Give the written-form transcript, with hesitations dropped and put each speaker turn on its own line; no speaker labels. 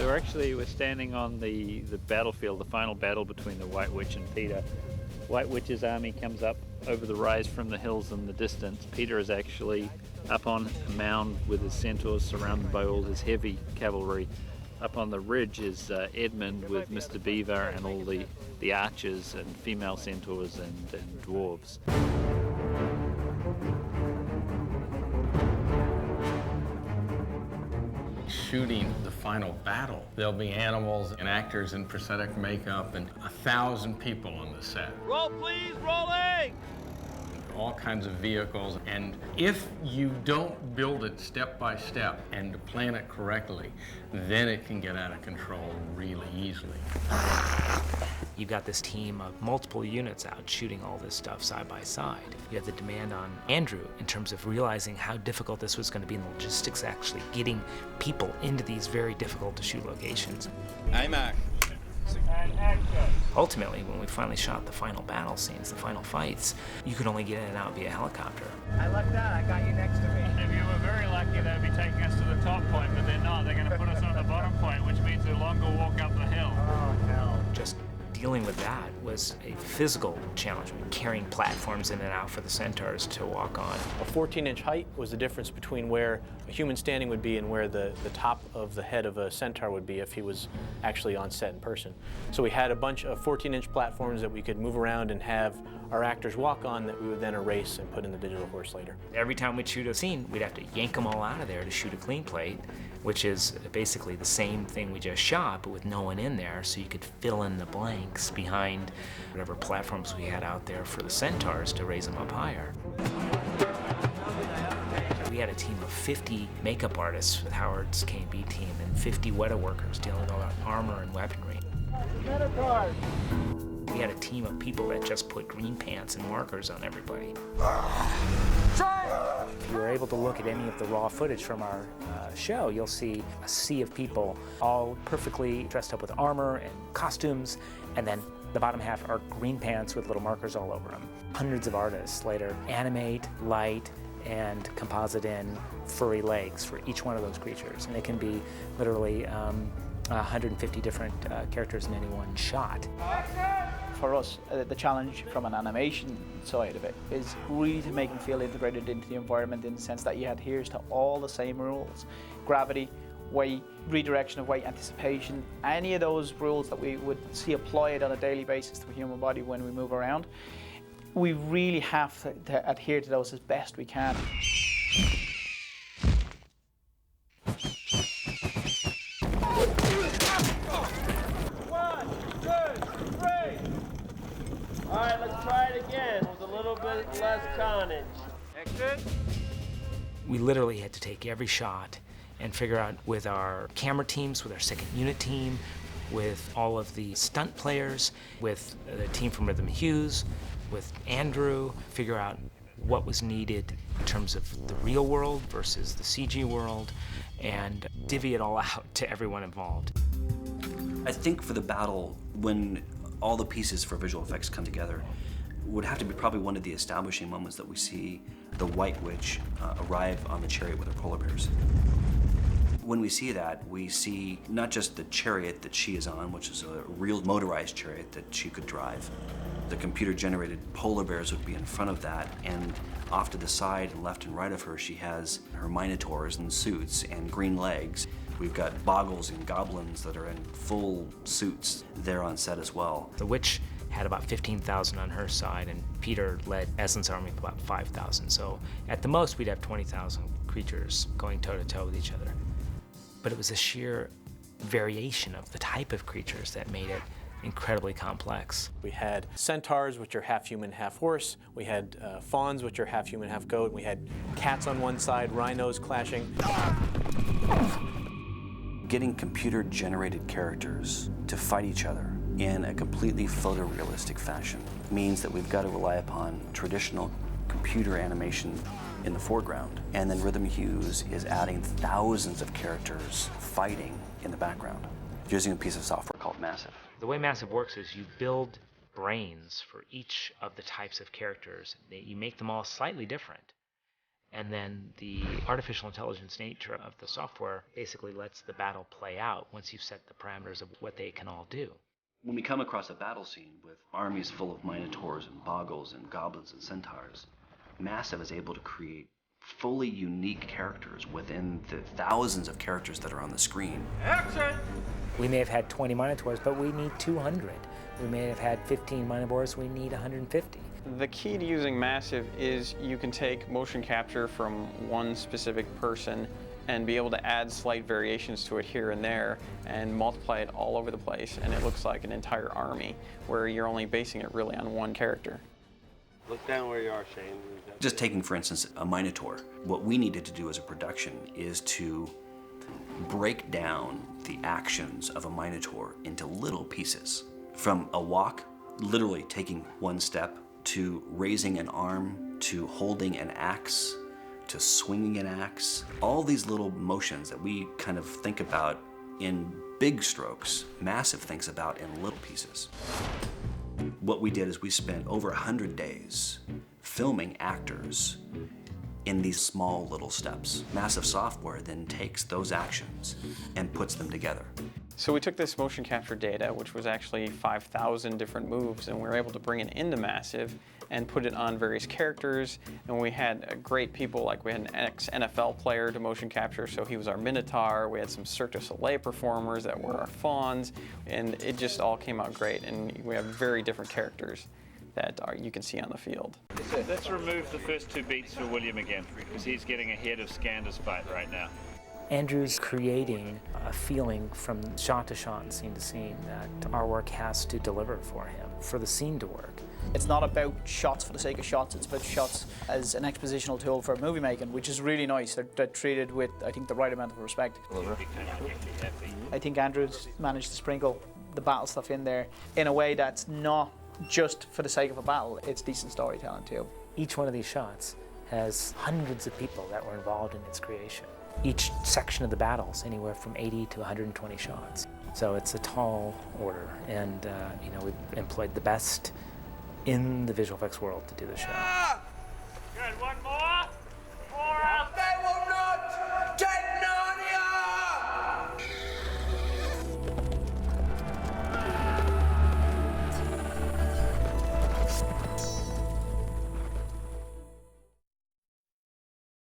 So we're standing on the battlefield, the final battle between the White Witch and Peter. White Witch's army comes up over the rise from the hills in the distance. Peter is actually up on a mound with his centaurs surrounded by all his heavy cavalry. Up on the ridge is Edmund with Mr. Beaver and all the archers and female centaurs and dwarves.
Shooting the final battle. There'll be animals and actors in prosthetic makeup and 1,000 people on the set.
Roll please, rolling!
All kinds of vehicles, and if you don't build it step by step and plan it correctly, then it can get out of control really easily.
You've got this team of multiple units out shooting all this stuff side by side. You have the demand on Andrew in terms of realizing how difficult this was going to be in the logistics, actually getting people into these very difficult to shoot locations.
IMAX.
And action.
Ultimately, when we finally shot the final battle scenes, the final fights, you could only get in and out via helicopter.
I lucked out, I got you next to me.
If you were very lucky, they'd be taking us to the top point, but they're not. They're going to put us on the bottom point, which means a longer walk up the hill.
Oh, hell.
Just dealing with that was a physical challenge, carrying platforms in and out for the centaurs to walk on.
A 14-inch height was the difference between where a human standing would be and where the top of the head of a centaur would be if he was actually on set in person. So we had a bunch of 14-inch platforms that we could move around and have our actors walk on that we would then erase and put in the digital horse later.
Every time we'd shoot a scene, we'd have to yank them all out of there to shoot a clean plate, which is basically the same thing we just shot, but with no one in there, so you could fill in the blanks behind whatever platforms we had out there for the centaurs to raise them up higher. We had a team of 50 makeup artists with Howard's K&B team and 50 Weta workers dealing with all that armor and weaponry. We had a team of people that just put green pants and markers on everybody. If you were able to look at any of the raw footage from our show, you'll see a sea of people all perfectly dressed up with armor and costumes, and then the bottom half are green pants with little markers all over them. Hundreds of artists later animate, light, and composite in furry legs for each one of those creatures. And it can be literally 150 different characters in any one shot.
For us, the challenge from an animation side of it is really to make them feel integrated into the environment in the sense that you adhere to all the same rules. Gravity, weight, redirection of weight, anticipation, any of those rules that we would see applied on a daily basis to the human body when we move around. We really have to adhere to those as best we can.
All right, let's try it again with a little bit less carnage.
Exit.
We literally had to take every shot and figure out with our camera teams, with our second unit team, with all of the stunt players, with the team from Rhythm Hughes, with Andrew, figure out what was needed in terms of the real world versus the CG world, and divvy it all out to everyone involved.
I think for the battle, when all the pieces for visual effects come together, would have to be probably one of the establishing moments that we see the White Witch arrive on the chariot with her polar bears. When we see that, we see not just the chariot that she is on, which is a real motorized chariot that she could drive. The computer-generated polar bears would be in front of that, and off to the side and left and right of her, she has her minotaurs and suits and green legs. We've got boggles and goblins that are in full suits there on set as well.
The witch had about 15,000 on her side, and Peter led Aslan's army with about 5,000. So at the most, we'd have 20,000 creatures going toe-to-toe with each other. But it was a sheer variation of the type of creatures that made it incredibly complex.
We had centaurs, which are half human, half horse. We had fawns, which are half human, half goat. We had cats on one side, rhinos clashing.
Getting computer-generated characters to fight each other in a completely photorealistic fashion means that we've got to rely upon traditional computer animation in the foreground, and then Rhythm Hughes is adding thousands of characters fighting in the background using a piece of software called Massive.
The way Massive works is you build brains for each of the types of characters. You make them all slightly different. And then the artificial intelligence nature of the software basically lets the battle play out once you've set the parameters of what they can all do.
When we come across a battle scene with armies full of minotaurs and boggles and goblins and centaurs, Massive is able to create fully unique characters within the thousands of characters that are on the screen.
Action!
We may have had 20 Minotaurs, but we need 200. We may have had 15 Minotaurs, we need 150.
The key to using Massive is you can take motion capture from one specific person and be able to add slight variations to it here and there and multiply it all over the place, and it looks like an entire army where you're only basing it really on one character.
Look down where you are, Shane.
Just taking, for instance, a Minotaur, what we needed to do as a production is to break down the actions of a Minotaur into little pieces. From a walk, literally taking one step, to raising an arm, to holding an axe, to swinging an axe. All these little motions that we kind of think about in big strokes, Massive thinks about in little pieces. What we did is we spent over 100 days filming actors in these small little steps. Massive software then takes those actions and puts them together.
So we took this motion capture data, which was actually 5,000 different moves, and we were able to bring it into Massive and put it on various characters. And we had great people, like we had an ex-NFL player to motion capture, so he was our Minotaur. We had some Cirque du Soleil performers that were our fawns, and it just all came out great. And we have very different characters that you can see on the field.
Let's remove the first two beats for William again, because he's getting ahead of Skander's fight right now.
Andrew's creating a feeling from shot to shot and scene to scene that our work has to deliver for him, for the scene to work.
It's not about shots for the sake of shots, it's about shots as an expositional tool for movie making, which is really nice. They're treated with, I think, the right amount of respect. I think Andrew's managed to sprinkle the battle stuff in there in a way that's not just for the sake of a battle, it's decent storytelling too.
Each one of these shots has hundreds of people that were involved in its creation. Each section of the battle's anywhere from 80 to 120 shots. So it's a tall order, and we've employed the best in the visual effects world to do the show.